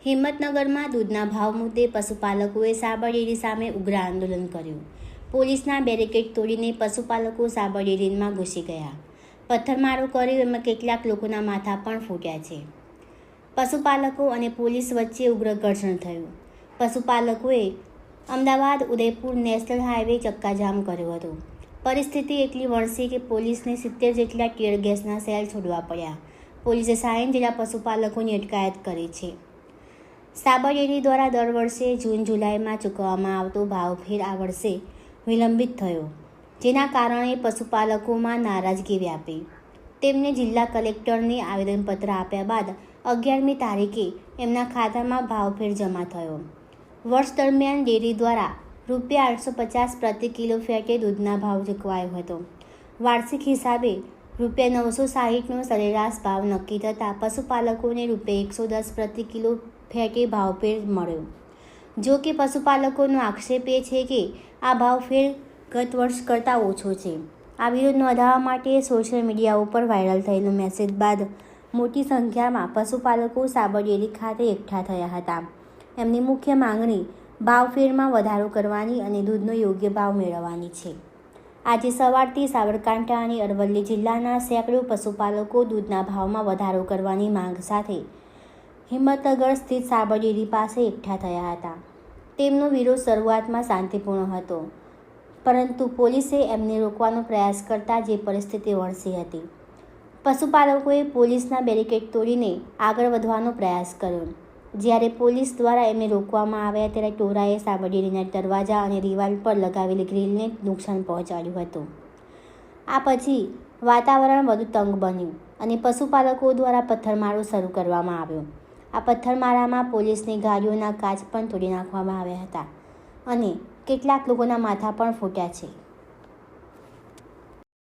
હિંમતનગરમાં દૂધના ભાવ મુદ્દે પશુપાલકોએ સાબર ડેરી સામે ઉગ્ર આંદોલન કર્યું. પોલીસના બેરિકેડ તોડીને પશુપાલકો સાબર ડેરીમાં ઘૂસી ગયા. પથ્થરમારો કર્યો. એમાં કેટલાક લોકોના માથા પણ ફૂટ્યા છે. પશુપાલકો અને પોલીસ વચ્ચે ઉગ્ર ઘર્ષણ થયું. પશુપાલકોએ અમદાવાદ ઉદયપુર નેશનલ હાઈવે ચક્કાજામ કર્યો હતો. પરિસ્થિતિ એટલી વણસી કે પોલીસને 70 જેટલા ટીયર ગેસના સેલ છોડવા પડ્યા. પોલીસે 60 જેટલા પશુપાલકોની અટકાયત કરી છે. સાબર ડેરી દ્વારા દર વર્ષે જૂન જુલાઈમાં ચૂકવવામાં આવતો ભાવફેર આ વર્ષે વિલંબિત થયો, જેના કારણે પશુપાલકોમાં નારાજગી વ્યાપી. તેમને જિલ્લા કલેક્ટરને આવેદનપત્ર આપ્યા બાદ 11મી તારીખે એમના ખાતામાં ભાવફેર જમા થયો. વર્ષ દરમિયાન ડેરી દ્વારા ₹850 પ્રતિ કિલો ફેટે દૂધના ભાવ ચૂકવાયો હતો. વાર્ષિક હિસાબે ₹960નો સરેરાશ ભાવ નક્કી થતાં પશુપાલકોને ₹110 પ્રતિ કિલો ફેટે ભાવફેર મળ્યો. જો કે પશુપાલકોનો આક્ષેપ એ છે કે આ ભાવફેર ગત વર્ષ કરતાં ઓછો છે. આ વિરોધ નોંધાવવા માટે સોશિયલ મીડિયા ઉપર વાયરલ થયેલો મેસેજ બાદ મોટી સંખ્યામાં પશુપાલકો સાબર ડેરી ખાતે એકઠા થયા હતા. એમની મુખ્ય માંગણી ભાવફેરમાં વધારો કરવાની અને દૂધનો યોગ્ય ભાવ મેળવવાની છે. આજે સવારથી સાબરકાંઠા અને અરવલ્લી જિલ્લાના સેંકડો પશુપાલકો દૂધના ભાવમાં વધારો કરવાની માંગ સાથે હિંમતનગર સ્થિત સાબર ડેરી પાસે એકઠા થયા હતા. તેમનો વિરોધ શરૂઆતમાં શાંતિપૂર્ણ હતો, પરંતુ પોલીસે એમને રોકવાનો પ્રયાસ કરતા જે પરિસ્થિતિ વણસી હતી. પશુપાલકોએ પોલીસના બેરિકેડ તોડીને આગળ વધવાનો પ્રયાસ કર્યો. જ્યારે પોલીસ દ્વારા એમને રોકવામાં આવ્યા ત્યારે ટોળાએ સાબર ડેરીના દરવાજા અને દિવાલ પર લગાવેલી ગ્રીલને નુકસાન પહોંચાડ્યું હતું. આ પછી વાતાવરણ વધુ તંગ બન્યું અને પશુપાલકો દ્વારા પથ્થરમારો શરૂ કરવામાં આવ્યો. આ પથ્થરમારામાં પોલીસની ગાડીઓના કાચ પણ તોડી નાખવામાં આવ્યા હતા અને કેટલાક લોકોના માથા પણ ફૂટ્યા છે.